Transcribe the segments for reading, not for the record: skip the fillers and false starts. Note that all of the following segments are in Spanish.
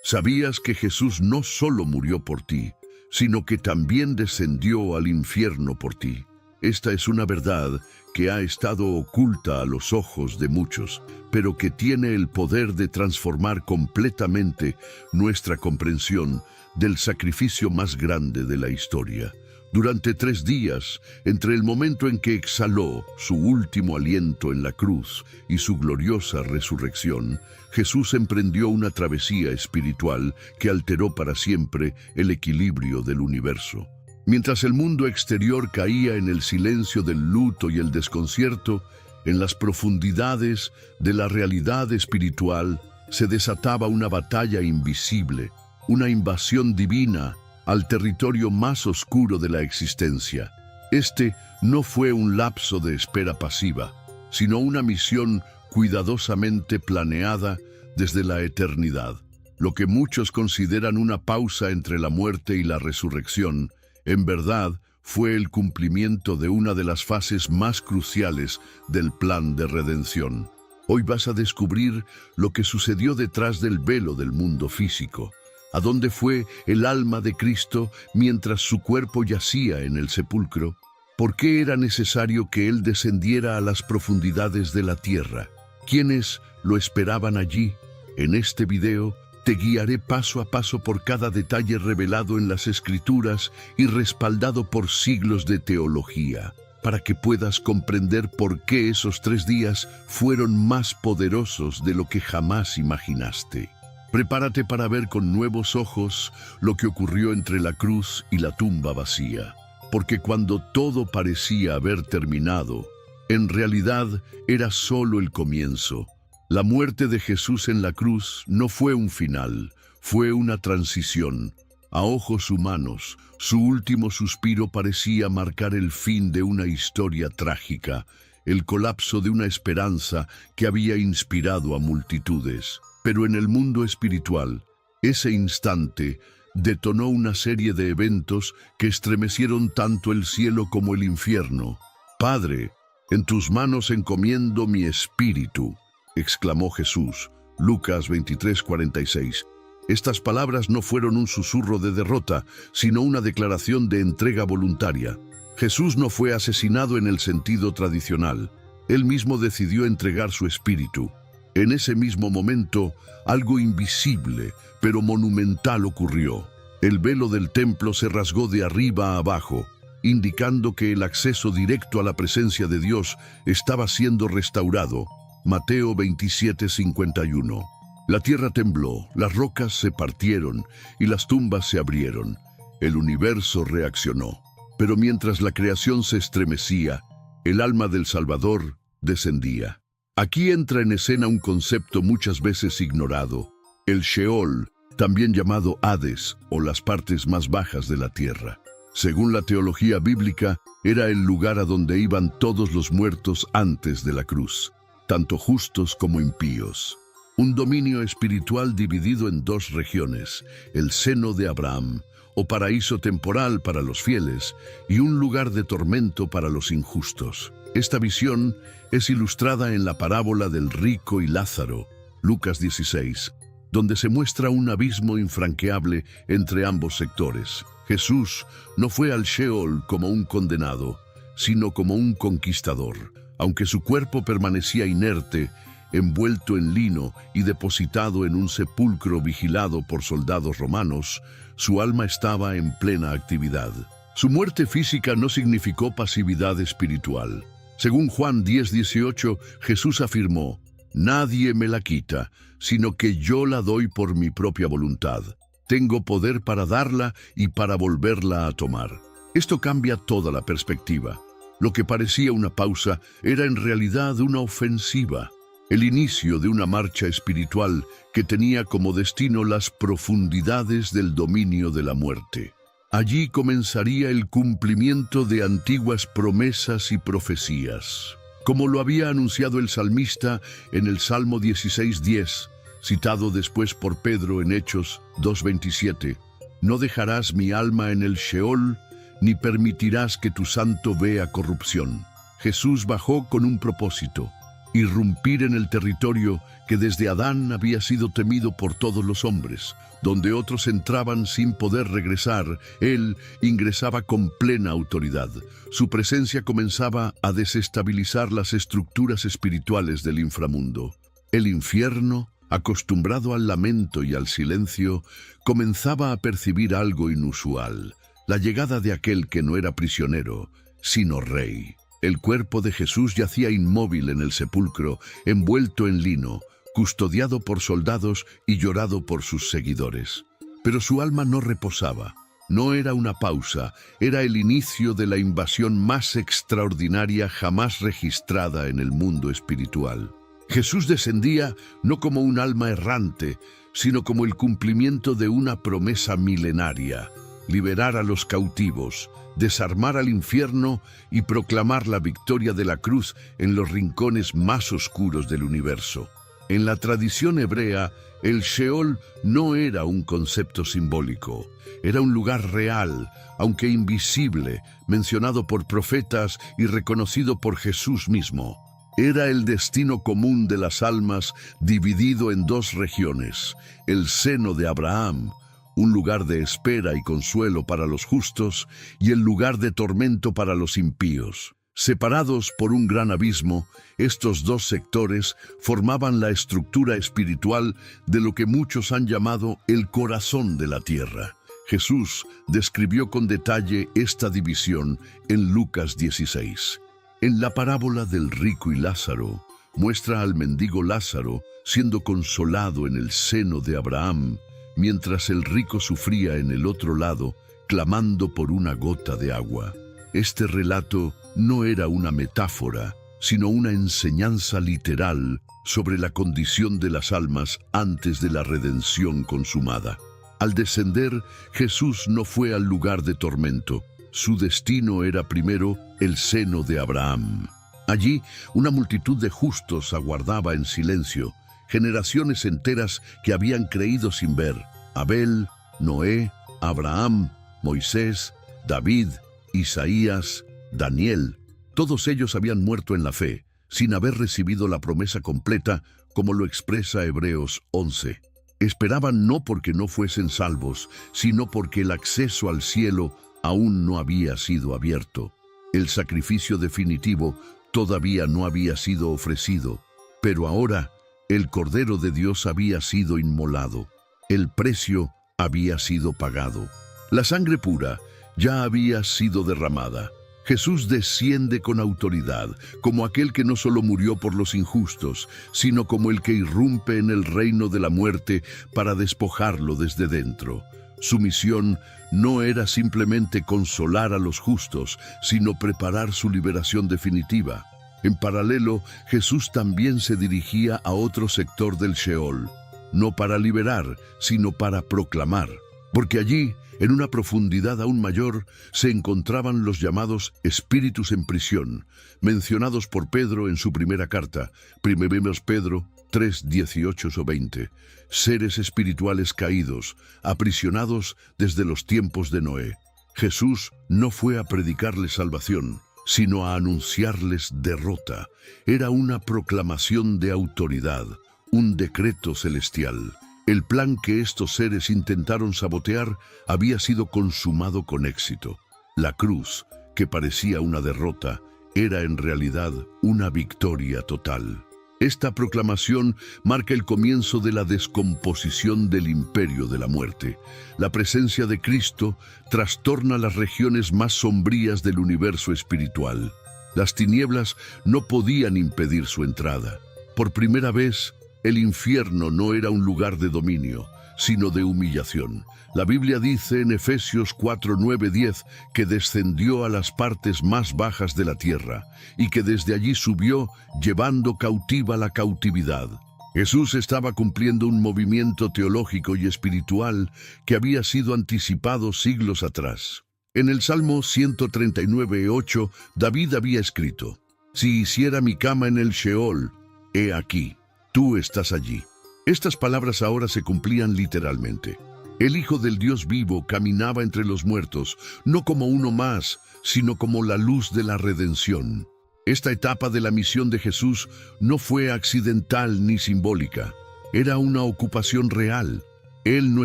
¿Sabías que Jesús no solo murió por ti, sino que también descendió al infierno por ti? Esta es una verdad que ha estado oculta a los ojos de muchos, pero que tiene el poder de transformar completamente nuestra comprensión del sacrificio más grande de la historia. Durante 3 días, entre el momento en que exhaló su último aliento en la cruz y su gloriosa resurrección, Jesús emprendió una travesía espiritual que alteró para siempre el equilibrio del universo. Mientras el mundo exterior caía en el silencio del luto y el desconcierto, en las profundidades de la realidad espiritual se desataba una batalla invisible, una invasión divina al territorio más oscuro de la existencia. Este no fue un lapso de espera pasiva, sino una misión cuidadosamente planeada desde la eternidad. Lo que muchos consideran una pausa entre la muerte y la resurrección, en verdad, fue el cumplimiento de una de las fases más cruciales del plan de redención. Hoy vas a descubrir lo que sucedió detrás del velo del mundo físico. ¿A dónde fue el alma de Cristo mientras su cuerpo yacía en el sepulcro? ¿Por qué era necesario que Él descendiera a las profundidades de la tierra? ¿Quiénes lo esperaban allí? En este video te guiaré paso a paso por cada detalle revelado en las Escrituras y respaldado por siglos de teología, para que puedas comprender por qué esos 3 días fueron más poderosos de lo que jamás imaginaste. Prepárate para ver con nuevos ojos lo que ocurrió entre la cruz y la tumba vacía, porque cuando todo parecía haber terminado, en realidad era solo el comienzo. La muerte de Jesús en la cruz no fue un final, fue una transición. A ojos humanos, su último suspiro parecía marcar el fin de una historia trágica, el colapso de una esperanza que había inspirado a multitudes. Pero en el mundo espiritual, ese instante detonó una serie de eventos que estremecieron tanto el cielo como el infierno. «Padre, en tus manos encomiendo mi espíritu», exclamó Jesús. Lucas 23:46. Estas palabras no fueron un susurro de derrota, sino una declaración de entrega voluntaria. Jesús no fue asesinado en el sentido tradicional. Él mismo decidió entregar su espíritu. En ese mismo momento, algo invisible, pero monumental ocurrió. El velo del templo se rasgó de arriba a abajo, indicando que el acceso directo a la presencia de Dios estaba siendo restaurado. Mateo 27:51. La tierra tembló, las rocas se partieron y las tumbas se abrieron. El universo reaccionó. Pero mientras la creación se estremecía, el alma del Salvador descendía. Aquí entra en escena un concepto muchas veces ignorado, el Sheol, también llamado Hades, o las partes más bajas de la tierra. Según la teología bíblica, era el lugar a donde iban todos los muertos antes de la cruz, tanto justos como impíos. Un dominio espiritual dividido en 2 regiones, el seno de Abraham, o paraíso temporal para los fieles, y un lugar de tormento para los injustos. Esta visión es ilustrada en la parábola del rico y Lázaro, Lucas 16, donde se muestra un abismo infranqueable entre ambos sectores. Jesús no fue al Sheol como un condenado, sino como un conquistador. Aunque su cuerpo permanecía inerte, envuelto en lino y depositado en un sepulcro vigilado por soldados romanos, su alma estaba en plena actividad. Su muerte física no significó pasividad espiritual. Según Juan 10:18, Jesús afirmó: «Nadie me la quita, sino que yo la doy por mi propia voluntad. Tengo poder para darla y para volverla a tomar». Esto cambia toda la perspectiva. Lo que parecía una pausa era en realidad una ofensiva, el inicio de una marcha espiritual que tenía como destino las profundidades del dominio de la muerte. Allí comenzaría el cumplimiento de antiguas promesas y profecías, como lo había anunciado el salmista en el Salmo 16:10, citado después por Pedro en Hechos 2:27. «No dejarás mi alma en el Sheol, ni permitirás que tu santo vea corrupción». Jesús bajó con un propósito: irrumpir en el territorio que desde Adán había sido temido por todos los hombres. Donde otros entraban sin poder regresar, él ingresaba con plena autoridad. Su presencia comenzaba a desestabilizar las estructuras espirituales del inframundo. El infierno, acostumbrado al lamento y al silencio, comenzaba a percibir algo inusual: la llegada de aquel que no era prisionero, sino rey. El cuerpo de Jesús yacía inmóvil en el sepulcro, envuelto en lino, custodiado por soldados y llorado por sus seguidores. Pero su alma no reposaba. No era una pausa, era el inicio de la invasión más extraordinaria jamás registrada en el mundo espiritual. Jesús descendía no como un alma errante, sino como el cumplimiento de una promesa milenaria: liberar a los cautivos, desarmar al infierno y proclamar la victoria de la cruz en los rincones más oscuros del universo. En la tradición hebrea, el Sheol no era un concepto simbólico, era un lugar real, aunque invisible, mencionado por profetas y reconocido por Jesús mismo. Era el destino común de las almas, dividido en dos regiones: el seno de Abraham, un lugar de espera y consuelo para los justos, y el lugar de tormento para los impíos. Separados por un gran abismo, estos dos sectores formaban la estructura espiritual de lo que muchos han llamado el corazón de la tierra. Jesús describió con detalle esta división en Lucas 16. En la parábola del rico y Lázaro, muestra al mendigo Lázaro siendo consolado en el seno de Abraham, mientras el rico sufría en el otro lado, clamando por una gota de agua. Este relato no era una metáfora, sino una enseñanza literal sobre la condición de las almas antes de la redención consumada. Al descender, Jesús no fue al lugar de tormento. Su destino era primero el seno de Abraham. Allí, una multitud de justos aguardaba en silencio, generaciones enteras que habían creído sin ver: Abel, Noé, Abraham, Moisés, David, Isaías, Daniel. Todos ellos habían muerto en la fe, sin haber recibido la promesa completa, como lo expresa Hebreos 11. Esperaban no porque no fuesen salvos, sino porque el acceso al cielo aún no había sido abierto. El sacrificio definitivo todavía no había sido ofrecido, pero ahora el Cordero de Dios había sido inmolado. El precio había sido pagado. La sangre pura ya había sido derramada. Jesús desciende con autoridad, como aquel que no solo murió por los injustos, sino como el que irrumpe en el reino de la muerte para despojarlo desde dentro. Su misión no era simplemente consolar a los justos, sino preparar su liberación definitiva. En paralelo, Jesús también se dirigía a otro sector del Sheol, no para liberar, sino para proclamar. Porque allí, en una profundidad aún mayor, se encontraban los llamados espíritus en prisión, mencionados por Pedro en su primera carta, 1 Pedro 3, 18 o 20, seres espirituales caídos, aprisionados desde los tiempos de Noé. Jesús no fue a predicarles salvación, sino a anunciarles derrota. Era una proclamación de autoridad, un decreto celestial. El plan que estos seres intentaron sabotear había sido consumado con éxito. La cruz, que parecía una derrota, era en realidad una victoria total. Esta proclamación marca el comienzo de la descomposición del imperio de la muerte. La presencia de Cristo trastorna las regiones más sombrías del universo espiritual. Las tinieblas no podían impedir su entrada. Por primera vez, el infierno no era un lugar de dominio, sino de humillación. La Biblia dice en Efesios 4, 9, 10 que descendió a las partes más bajas de la tierra y que desde allí subió llevando cautiva la cautividad. Jesús estaba cumpliendo un movimiento teológico y espiritual que había sido anticipado siglos atrás. En el Salmo 139, 8, David había escrito: «Si hiciera mi cama en el Sheol, he aquí, tú estás allí». Estas palabras ahora se cumplían literalmente. El Hijo del Dios vivo caminaba entre los muertos, no como uno más, sino como la luz de la redención. Esta etapa de la misión de Jesús no fue accidental ni simbólica. Era una ocupación real. Él no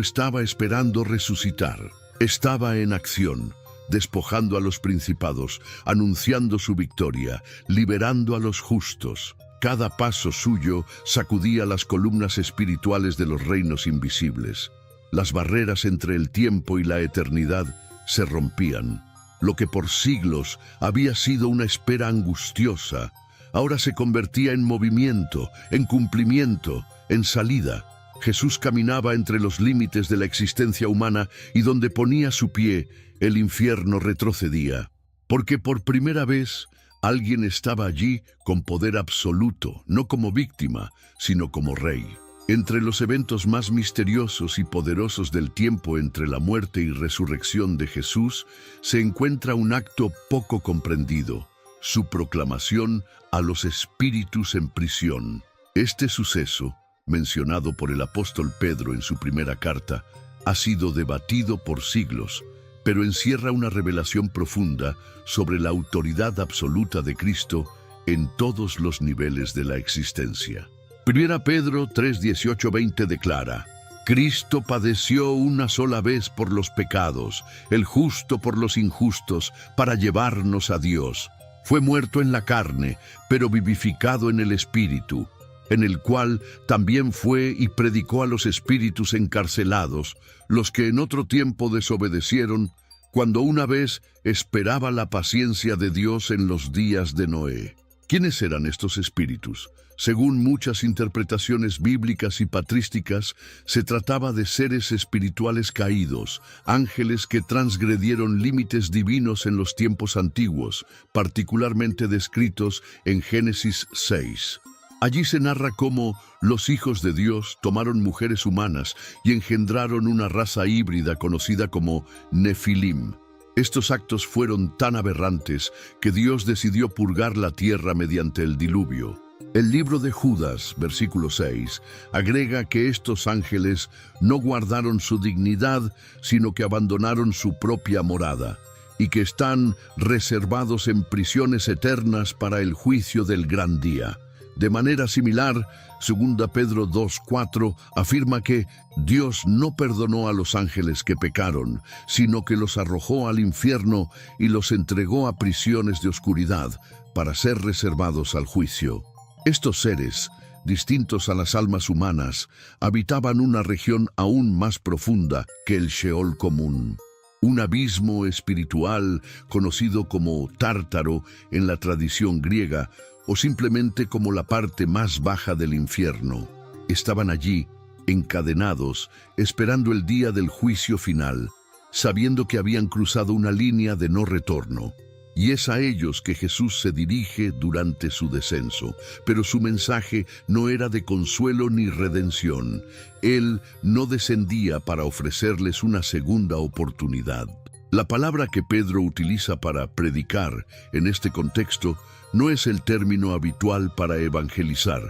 estaba esperando resucitar. Estaba en acción, despojando a los principados, anunciando su victoria, liberando a los justos. Cada paso suyo sacudía las columnas espirituales de los reinos invisibles. Las barreras entre el tiempo y la eternidad se rompían. Lo que por siglos había sido una espera angustiosa, ahora se convertía en movimiento, en cumplimiento, en salida. Jesús caminaba entre los límites de la existencia humana y donde ponía su pie, el infierno retrocedía. Porque por primera vez alguien estaba allí con poder absoluto, no como víctima, sino como rey. Entre los eventos más misteriosos y poderosos del tiempo entre la muerte y resurrección de Jesús, se encuentra un acto poco comprendido, su proclamación a los espíritus en prisión. Este suceso, mencionado por el apóstol Pedro en su primera carta, ha sido debatido por siglos, pero encierra una revelación profunda sobre la autoridad absoluta de Cristo en todos los niveles de la existencia. 1 Pedro 3, 18-20 declara: Cristo padeció una sola vez por los pecados, el justo por los injustos, para llevarnos a Dios. Fue muerto en la carne, pero vivificado en el Espíritu, en el cual también fue y predicó a los espíritus encarcelados, los que en otro tiempo desobedecieron, cuando una vez esperaba la paciencia de Dios en los días de Noé. ¿Quiénes eran estos espíritus? Según muchas interpretaciones bíblicas y patrísticas, se trataba de seres espirituales caídos, ángeles que transgredieron límites divinos en los tiempos antiguos, particularmente descritos en Génesis 6. Allí se narra cómo los hijos de Dios tomaron mujeres humanas y engendraron una raza híbrida conocida como Nefilim. Estos actos fueron tan aberrantes que Dios decidió purgar la tierra mediante el diluvio. El libro de Judas, versículo 6, agrega que estos ángeles no guardaron su dignidad, sino que abandonaron su propia morada, y que están reservados en prisiones eternas para el juicio del gran día. De manera similar, 2 Pedro 2:4 afirma que Dios no perdonó a los ángeles que pecaron, sino que los arrojó al infierno y los entregó a prisiones de oscuridad para ser reservados al juicio. Estos seres, distintos a las almas humanas, habitaban una región aún más profunda que el Sheol común. Un abismo espiritual conocido como Tártaro en la tradición griega, o simplemente como la parte más baja del infierno. Estaban allí, encadenados, esperando el día del juicio final, sabiendo que habían cruzado una línea de no retorno. Y es a ellos que Jesús se dirige durante su descenso, pero su mensaje no era de consuelo ni redención. Él no descendía para ofrecerles una segunda oportunidad. La palabra que Pedro utiliza para predicar en este contexto no es el término habitual para evangelizar,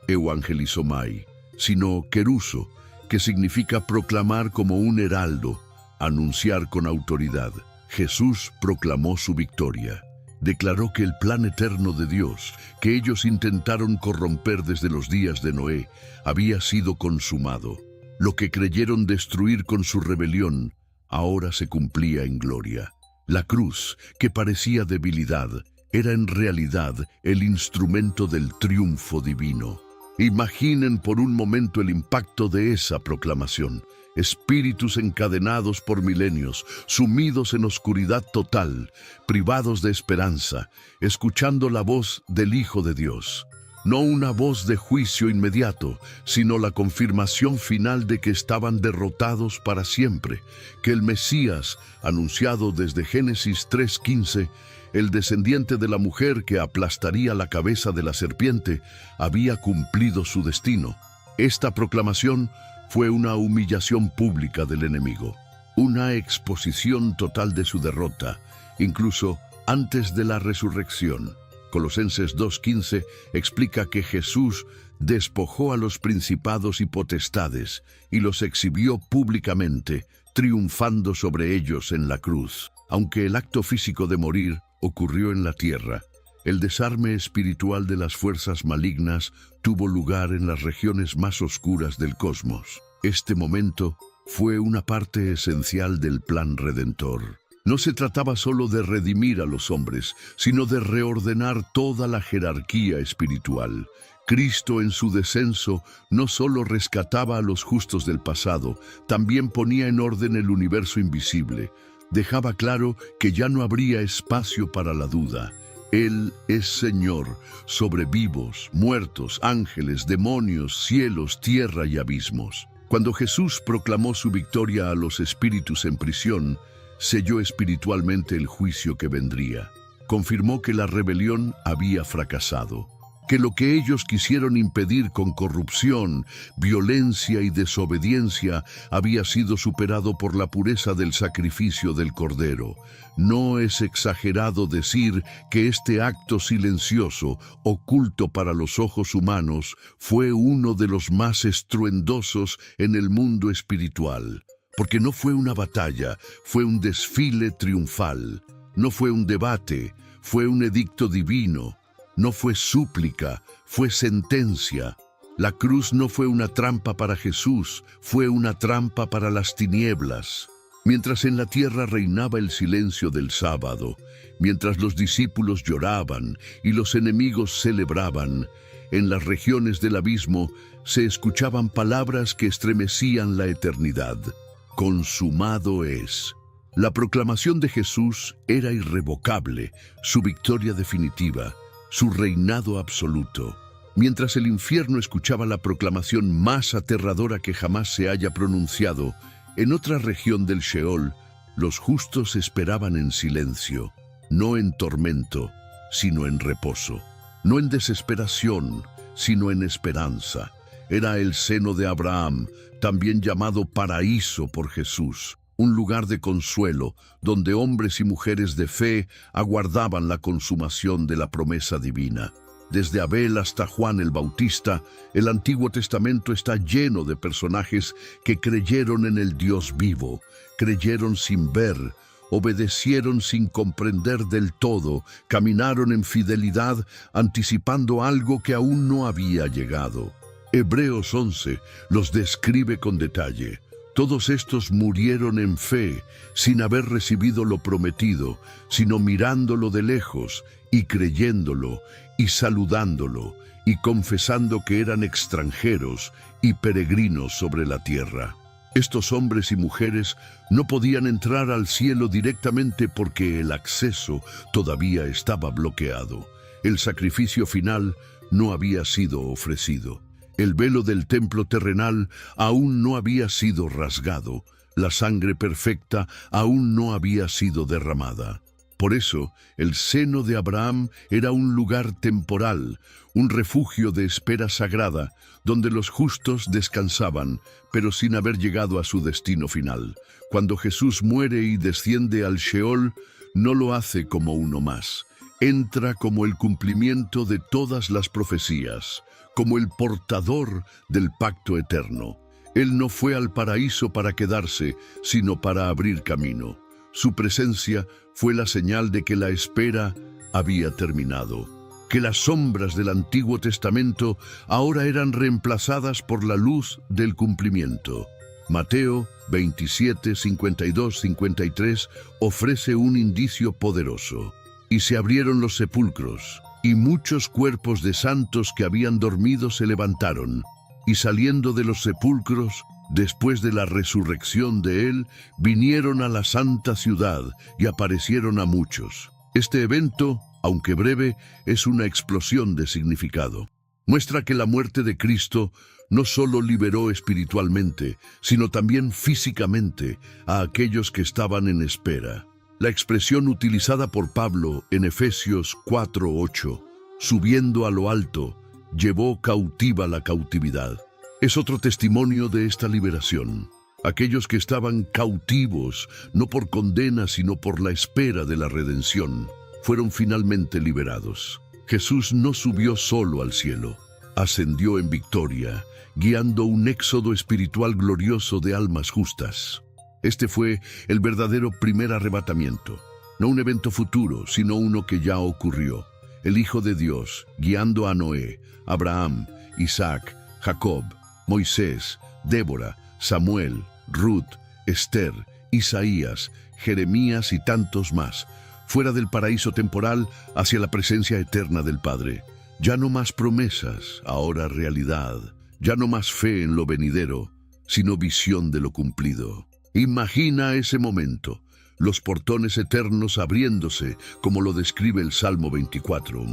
euangelizomai, sino keruso, que significa proclamar como un heraldo, anunciar con autoridad. Jesús proclamó su victoria. Declaró que el plan eterno de Dios, que ellos intentaron corromper desde los días de Noé, había sido consumado. Lo que creyeron destruir con su rebelión, ahora se cumplía en gloria. La cruz, que parecía debilidad, era en realidad el instrumento del triunfo divino. Imaginen por un momento el impacto de esa proclamación. Espíritus encadenados por milenios, sumidos en oscuridad total, privados de esperanza, escuchando la voz del Hijo de Dios. No una voz de juicio inmediato, sino la confirmación final de que estaban derrotados para siempre, que el Mesías, anunciado desde Génesis 3:15, el descendiente de la mujer que aplastaría la cabeza de la serpiente, había cumplido su destino. Esta proclamación fue una humillación pública del enemigo, una exposición total de su derrota, incluso antes de la resurrección. Colosenses 2:15 explica que Jesús despojó a los principados y potestades y los exhibió públicamente, triunfando sobre ellos en la cruz. Aunque el acto físico de morir ocurrió en la tierra, El desarme espiritual de las fuerzas malignas tuvo lugar en las regiones más oscuras del cosmos. Este momento fue una parte esencial del plan redentor. No se trataba solo de redimir a los hombres, sino de reordenar toda la jerarquía espiritual. Cristo en su descenso no solo rescataba a los justos del pasado, también ponía en orden el universo invisible. Dejaba claro que ya no habría espacio para la duda. Él es Señor sobre vivos, muertos, ángeles, demonios, cielos, tierra y abismos. Cuando Jesús proclamó su victoria a los espíritus en prisión, selló espiritualmente el juicio que vendría. Confirmó que la rebelión había fracasado, que lo que ellos quisieron impedir con corrupción, violencia y desobediencia había sido superado por la pureza del sacrificio del Cordero. No es exagerado decir que este acto silencioso, oculto para los ojos humanos, fue uno de los más estruendosos en el mundo espiritual. Porque no fue una batalla, fue un desfile triunfal. No fue un debate, fue un edicto divino. No fue súplica, fue sentencia. La cruz no fue una trampa para Jesús, fue una trampa para las tinieblas. Mientras en la tierra reinaba el silencio del sábado, mientras los discípulos lloraban y los enemigos celebraban, en las regiones del abismo se escuchaban palabras que estremecían la eternidad. Consumado es. La proclamación de Jesús era irrevocable, su victoria definitiva, su reinado absoluto. Mientras el infierno escuchaba la proclamación más aterradora que jamás se haya pronunciado, en otra región del Sheol, los justos esperaban en silencio, no en tormento, sino en reposo, no en desesperación, sino en esperanza. Era el seno de Abraham, también llamado paraíso por Jesús, un lugar de consuelo, donde hombres y mujeres de fe aguardaban la consumación de la promesa divina. Desde Abel hasta Juan el Bautista, el Antiguo Testamento está lleno de personajes que creyeron en el Dios vivo, creyeron sin ver, obedecieron sin comprender del todo, caminaron en fidelidad, anticipando algo que aún no había llegado. Hebreos 11 los describe con detalle. Todos estos murieron en fe, sin haber recibido lo prometido, sino mirándolo de lejos y creyéndolo y saludándolo y confesando que eran extranjeros y peregrinos sobre la tierra. Estos hombres y mujeres no podían entrar al cielo directamente porque el acceso todavía estaba bloqueado. El sacrificio final no había sido ofrecido. El velo del templo terrenal aún no había sido rasgado, la sangre perfecta aún no había sido derramada. Por eso, el seno de Abraham era un lugar temporal, un refugio de espera sagrada, donde los justos descansaban, pero sin haber llegado a su destino final. Cuando Jesús muere y desciende al Sheol, no lo hace como uno más. Entra como el cumplimiento de todas las profecías, como el portador del pacto eterno. Él no fue al paraíso para quedarse, sino para abrir camino. Su presencia fue la señal de que la espera había terminado, que las sombras del Antiguo Testamento ahora eran reemplazadas por la luz del cumplimiento. Mateo 27, 52, 53 ofrece un indicio poderoso. Y se abrieron los sepulcros, y muchos cuerpos de santos que habían dormido se levantaron, y saliendo de los sepulcros, después de la resurrección de él, vinieron a la santa ciudad y aparecieron a muchos. Este evento, aunque breve, es una explosión de significado. Muestra que la muerte de Cristo no solo liberó espiritualmente, sino también físicamente a aquellos que estaban en espera. La expresión utilizada por Pablo en Efesios 4:8, subiendo a lo alto, llevó cautiva la cautividad. Es otro testimonio de esta liberación. Aquellos que estaban cautivos, no por condena, sino por la espera de la redención, fueron finalmente liberados. Jesús no subió solo al cielo, ascendió en victoria, guiando un éxodo espiritual glorioso de almas justas. Este fue el verdadero primer arrebatamiento, no un evento futuro, sino uno que ya ocurrió. el Hijo de Dios, guiando a Noé, Abraham, Isaac, Jacob, Moisés, Débora, Samuel, Ruth, Esther, Isaías, Jeremías y tantos más, fuera del paraíso temporal hacia la presencia eterna del Padre. Ya no más promesas, ahora realidad. Ya no más fe en lo venidero, sino visión de lo cumplido. Imagina ese momento, los portones eternos abriéndose, como lo describe el Salmo 24.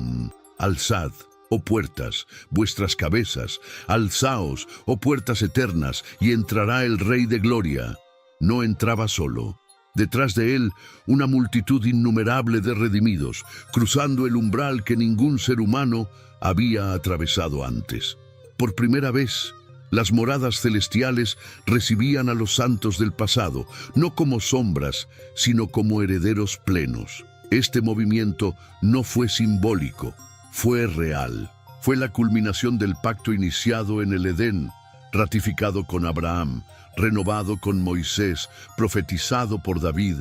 Alzad, oh puertas, vuestras cabezas, alzaos, oh puertas eternas, y entrará el Rey de Gloria. No entraba solo. Detrás de él, una multitud innumerable de redimidos, cruzando el umbral que ningún ser humano había atravesado antes. Por primera vez, las moradas celestiales recibían a los santos del pasado, no como sombras, sino como herederos plenos. Este movimiento no fue simbólico, fue real. Fue la culminación del pacto iniciado en el Edén, ratificado con Abraham, renovado con Moisés, profetizado por David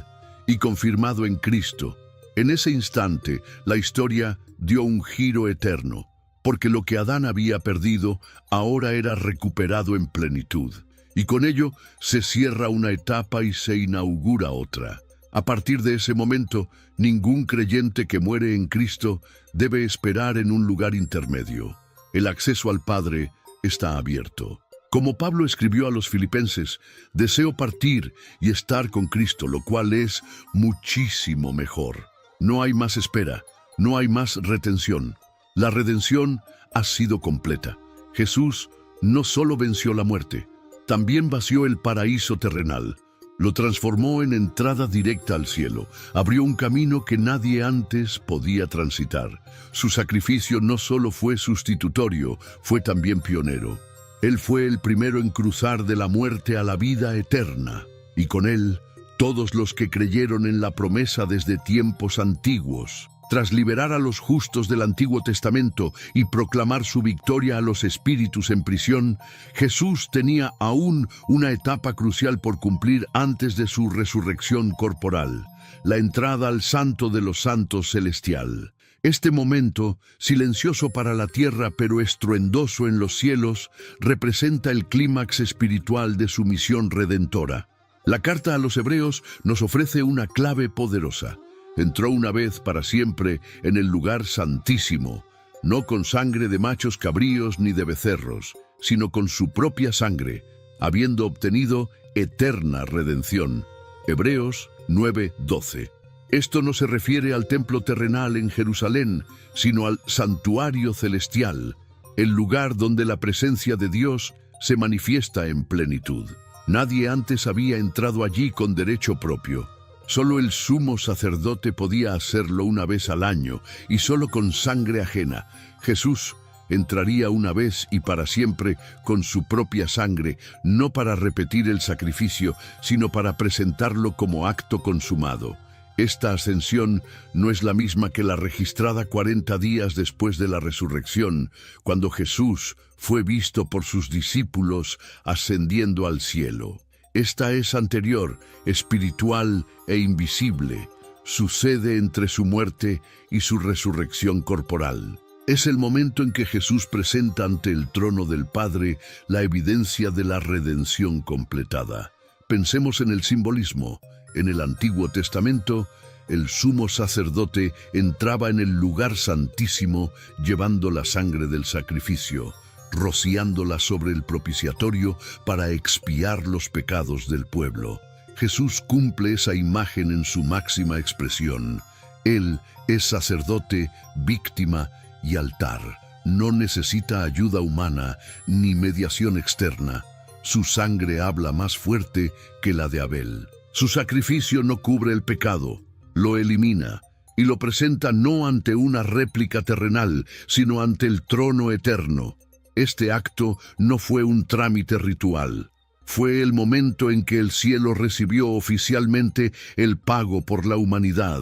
y confirmado en Cristo. En ese instante, la historia dio un giro eterno, porque lo que Adán había perdido ahora era recuperado en plenitud. Y con ello se cierra una etapa y se inaugura otra. A partir de ese momento, ningún creyente que muere en Cristo debe esperar en un lugar intermedio. El acceso al Padre está abierto. Como Pablo escribió a los filipenses, deseo partir y estar con Cristo, lo cual es muchísimo mejor. No hay más espera, no hay más retención. La redención ha sido completa. Jesús no solo venció la muerte, también vació el paraíso terrenal. Lo transformó en entrada directa al cielo. Abrió un camino que nadie antes podía transitar. Su sacrificio no solo fue sustitutorio, fue también pionero. Él fue el primero en cruzar de la muerte a la vida eterna, y con él, todos los que creyeron en la promesa desde tiempos antiguos. Tras liberar a los justos del Antiguo Testamento y proclamar su victoria a los espíritus en prisión, Jesús tenía aún una etapa crucial por cumplir antes de su resurrección corporal, la entrada al Santo de los Santos celestial. Este momento, silencioso para la tierra pero estruendoso en los cielos, representa el clímax espiritual de su misión redentora. La carta a los Hebreos nos ofrece una clave poderosa. Entró una vez para siempre en el lugar santísimo, no con sangre de machos cabríos ni de becerros, sino con su propia sangre, habiendo obtenido eterna redención. Hebreos 9:12. Esto no se refiere al templo terrenal en Jerusalén, sino al santuario celestial, el lugar donde la presencia de Dios se manifiesta en plenitud. Nadie antes había entrado allí con derecho propio. Solo el sumo sacerdote podía hacerlo una vez al año, y solo con sangre ajena. Jesús entraría una vez y para siempre con su propia sangre, no para repetir el sacrificio, sino para presentarlo como acto consumado. Esta ascensión no es la misma que la registrada 40 días después de la resurrección, cuando Jesús fue visto por sus discípulos ascendiendo al cielo. Esta es anterior, espiritual e invisible. Sucede entre su muerte y su resurrección corporal. Es el momento en que Jesús presenta ante el trono del Padre la evidencia de la redención completada. Pensemos en el simbolismo. En el Antiguo Testamento, el sumo sacerdote entraba en el lugar santísimo llevando la sangre del sacrificio, rociándola sobre el propiciatorio para expiar los pecados del pueblo. Jesús cumple esa imagen en su máxima expresión. Él es sacerdote, víctima y altar. No necesita ayuda humana ni mediación externa. Su sangre habla más fuerte que la de Abel. Su sacrificio no cubre el pecado, lo elimina y lo presenta no ante una réplica terrenal, sino ante el trono eterno. Este acto no fue un trámite ritual. Fue el momento en que el cielo recibió oficialmente el pago por la humanidad,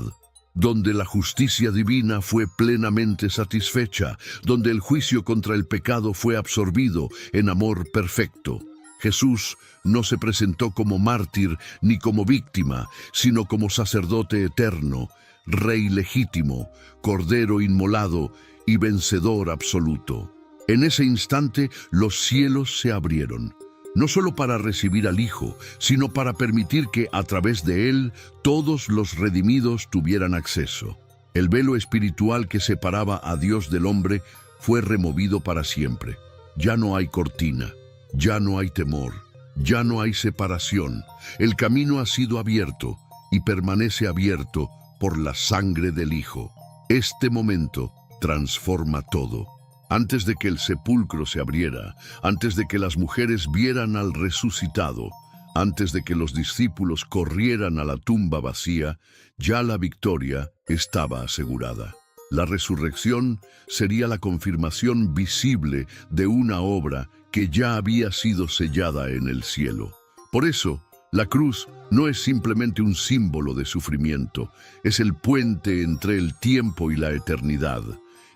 donde la justicia divina fue plenamente satisfecha, donde el juicio contra el pecado fue absorbido en amor perfecto. Jesús no se presentó como mártir ni como víctima, sino como sacerdote eterno, Rey legítimo, Cordero inmolado y vencedor absoluto. En ese instante los cielos se abrieron, no solo para recibir al Hijo, sino para permitir que a través de Él todos los redimidos tuvieran acceso. El velo espiritual que separaba a Dios del hombre fue removido para siempre. Ya no hay cortina, ya no hay temor, ya no hay separación. El camino ha sido abierto y permanece abierto por la sangre del Hijo. Este momento transforma todo. Antes de que el sepulcro se abriera, antes de que las mujeres vieran al resucitado, antes de que los discípulos corrieran a la tumba vacía, ya la victoria estaba asegurada. La resurrección sería la confirmación visible de una obra que ya había sido sellada en el cielo. Por eso, la cruz no es simplemente un símbolo de sufrimiento, es el puente entre el tiempo y la eternidad.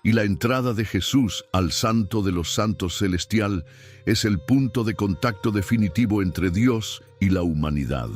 Y la entrada de Jesús al Santo de los Santos Celestial es el punto de contacto definitivo entre Dios y la humanidad.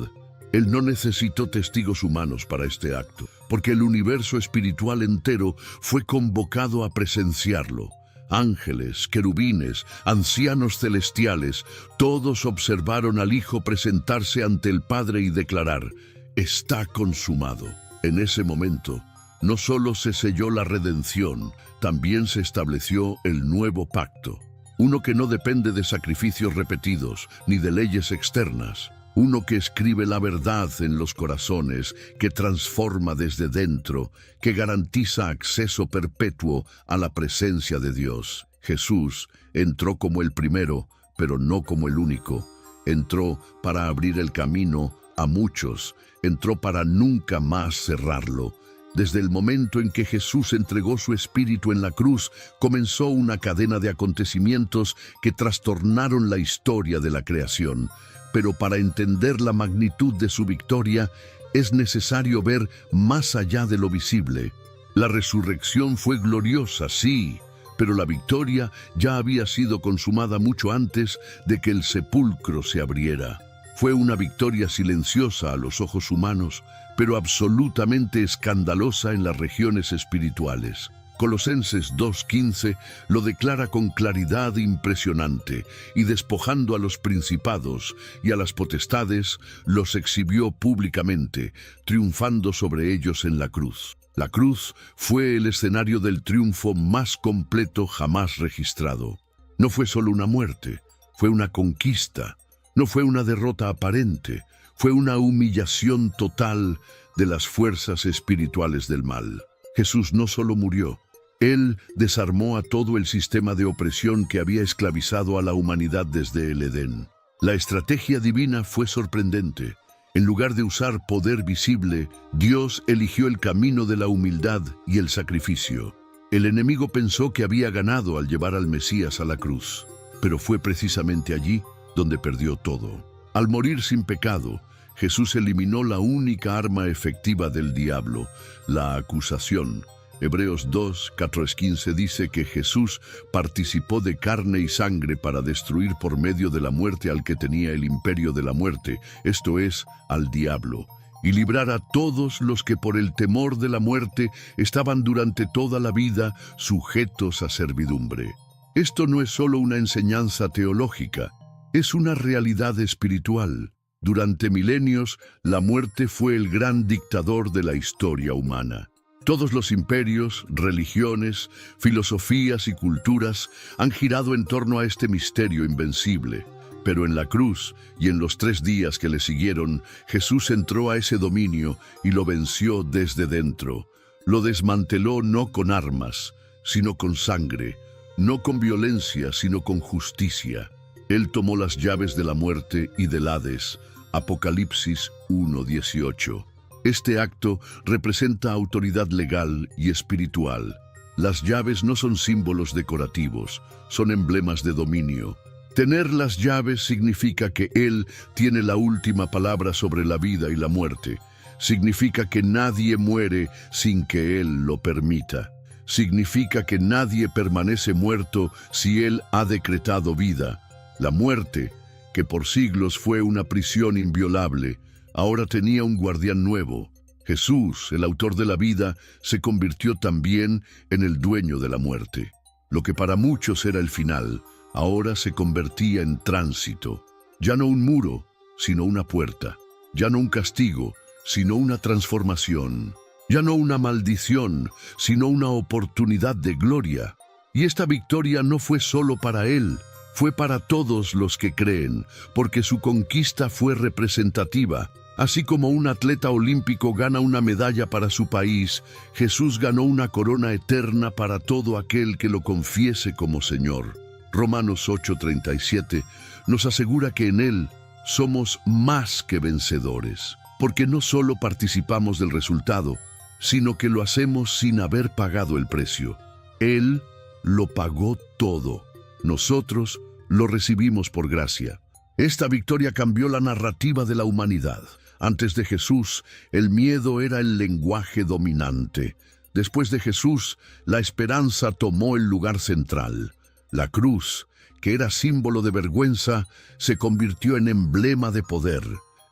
Él no necesitó testigos humanos para este acto, porque el universo espiritual entero fue convocado a presenciarlo. Ángeles, querubines, ancianos celestiales, todos observaron al Hijo presentarse ante el Padre y declarar: «Está consumado». En ese momento, no solo se selló la redención, también se estableció el nuevo pacto. Uno que no depende de sacrificios repetidos ni de leyes externas. Uno que escribe la verdad en los corazones, que transforma desde dentro, que garantiza acceso perpetuo a la presencia de Dios. Jesús entró como el primero, pero no como el único. Entró para abrir el camino a muchos. Entró para nunca más cerrarlo. Desde el momento en que Jesús entregó su espíritu en la cruz, comenzó una cadena de acontecimientos que trastornaron la historia de la creación. Pero para entender la magnitud de su victoria, es necesario ver más allá de lo visible. La resurrección fue gloriosa, sí, pero la victoria ya había sido consumada mucho antes de que el sepulcro se abriera. Fue una victoria silenciosa a los ojos humanos, pero absolutamente escandalosa en las regiones espirituales. Colosenses 2:15 lo declara con claridad impresionante, y despojando a los principados y a las potestades, los exhibió públicamente, triunfando sobre ellos en la cruz. La cruz fue el escenario del triunfo más completo jamás registrado. No fue solo una muerte, fue una conquista. No fue una derrota aparente, fue una humillación total de las fuerzas espirituales del mal. Jesús no solo murió, Él desarmó a todo el sistema de opresión que había esclavizado a la humanidad desde el Edén. La estrategia divina fue sorprendente. En lugar de usar poder visible, Dios eligió el camino de la humildad y el sacrificio. El enemigo pensó que había ganado al llevar al Mesías a la cruz, pero fue precisamente allí donde perdió todo. Al morir sin pecado, Jesús eliminó la única arma efectiva del diablo, la acusación. Hebreos 2:14-15 dice que Jesús participó de carne y sangre para destruir por medio de la muerte al que tenía el imperio de la muerte, esto es, al diablo, y librar a todos los que por el temor de la muerte estaban durante toda la vida sujetos a servidumbre. Esto no es solo una enseñanza teológica, es una realidad espiritual. Durante milenios, la muerte fue el gran dictador de la historia humana. Todos los imperios, religiones, filosofías y culturas han girado en torno a este misterio invencible. Pero en la cruz y en los 3 días que le siguieron, Jesús entró a ese dominio y lo venció desde dentro. Lo desmanteló no con armas, sino con sangre, no con violencia, sino con justicia. Él tomó las llaves de la muerte y del Hades. Apocalipsis 1:18. Este acto representa autoridad legal y espiritual. Las llaves no son símbolos decorativos, son emblemas de dominio. Tener las llaves significa que Él tiene la última palabra sobre la vida y la muerte. Significa que nadie muere sin que Él lo permita. Significa que nadie permanece muerto si Él ha decretado vida. La muerte, que por siglos fue una prisión inviolable, ahora tenía un guardián nuevo. Jesús, el autor de la vida, se convirtió también en el dueño de la muerte. Lo que para muchos era el final, ahora se convertía en tránsito. Ya no un muro, sino una puerta. Ya no un castigo, sino una transformación. Ya no una maldición, sino una oportunidad de gloria. Y esta victoria no fue solo para él, fue para todos los que creen, porque su conquista fue representativa. Así como un atleta olímpico gana una medalla para su país, Jesús ganó una corona eterna para todo aquel que lo confiese como Señor. Romanos 8:37 nos asegura que en Él somos más que vencedores, porque no solo participamos del resultado, sino que lo hacemos sin haber pagado el precio. Él lo pagó todo. Nosotros lo recibimos por gracia. Esta victoria cambió la narrativa de la humanidad. Antes de Jesús, el miedo era el lenguaje dominante. Después de Jesús, la esperanza tomó el lugar central. La cruz, que era símbolo de vergüenza, se convirtió en emblema de poder.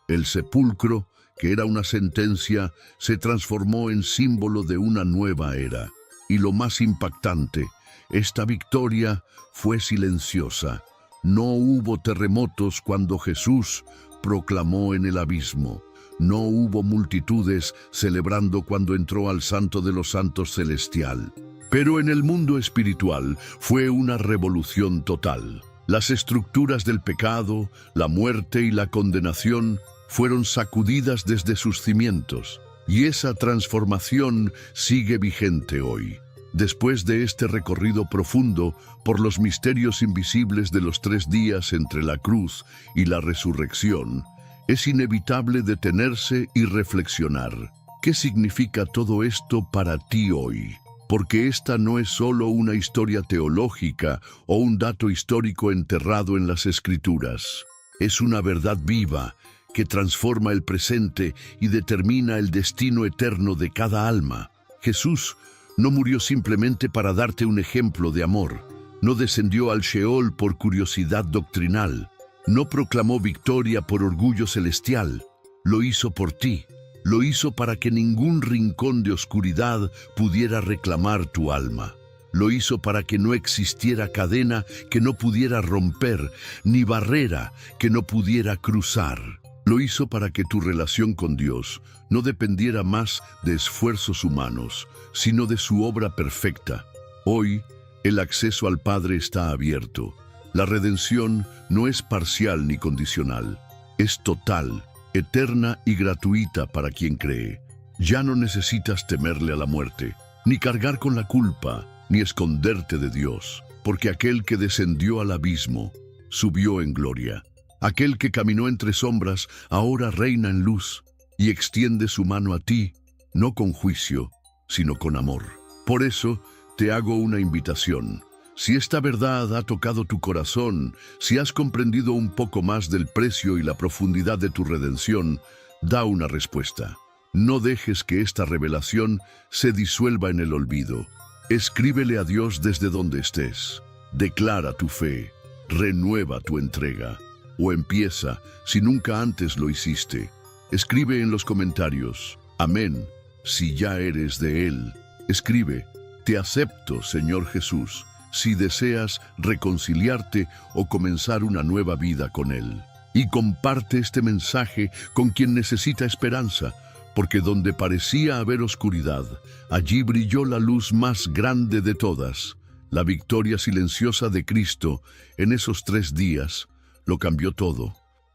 El sepulcro, que era una sentencia, se transformó en símbolo de una nueva era. Y lo más impactante, esta victoria fue silenciosa. No hubo terremotos cuando Jesús proclamó en el abismo. No hubo multitudes celebrando cuando entró al Santo de los Santos celestial. Pero en el mundo espiritual fue una revolución total. Las estructuras del pecado, la muerte y la condenación fueron sacudidas desde sus cimientos. Y esa transformación sigue vigente hoy. Después de este recorrido profundo por los misterios invisibles de los 3 días entre la cruz y la resurrección, es inevitable detenerse y reflexionar. ¿Qué significa todo esto para ti hoy? Porque esta no es solo una historia teológica o un dato histórico enterrado en las Escrituras. Es una verdad viva que transforma el presente y determina el destino eterno de cada alma. Jesús no murió simplemente para darte un ejemplo de amor. No descendió al Sheol por curiosidad doctrinal. No proclamó victoria por orgullo celestial. Lo hizo por ti. Lo hizo para que ningún rincón de oscuridad pudiera reclamar tu alma. Lo hizo para que no existiera cadena que no pudiera romper, ni barrera que no pudiera cruzar. Lo hizo para que tu relación con Dios no dependiera más de esfuerzos humanos, sino de su obra perfecta. Hoy, el acceso al Padre está abierto. La redención no es parcial ni condicional. Es total, eterna y gratuita para quien cree. Ya no necesitas temerle a la muerte, ni cargar con la culpa, ni esconderte de Dios, porque aquel que descendió al abismo subió en gloria. Aquel que caminó entre sombras ahora reina en luz y extiende su mano a ti, no con juicio, sino con amor. Por eso te hago una invitación. Si esta verdad ha tocado tu corazón, si has comprendido un poco más del precio y la profundidad de tu redención, da una respuesta. No dejes que esta revelación se disuelva en el olvido. Escríbele a Dios desde donde estés. Declara tu fe. Renueva tu entrega. O empieza, si nunca antes lo hiciste. Escribe en los comentarios, amén, si ya eres de Él. Escribe, te acepto, Señor Jesús, si deseas reconciliarte o comenzar una nueva vida con Él. Y comparte este mensaje con quien necesita esperanza, porque donde parecía haber oscuridad, allí brilló la luz más grande de todas. La victoria silenciosa de Cristo en esos 3 días lo cambió todo.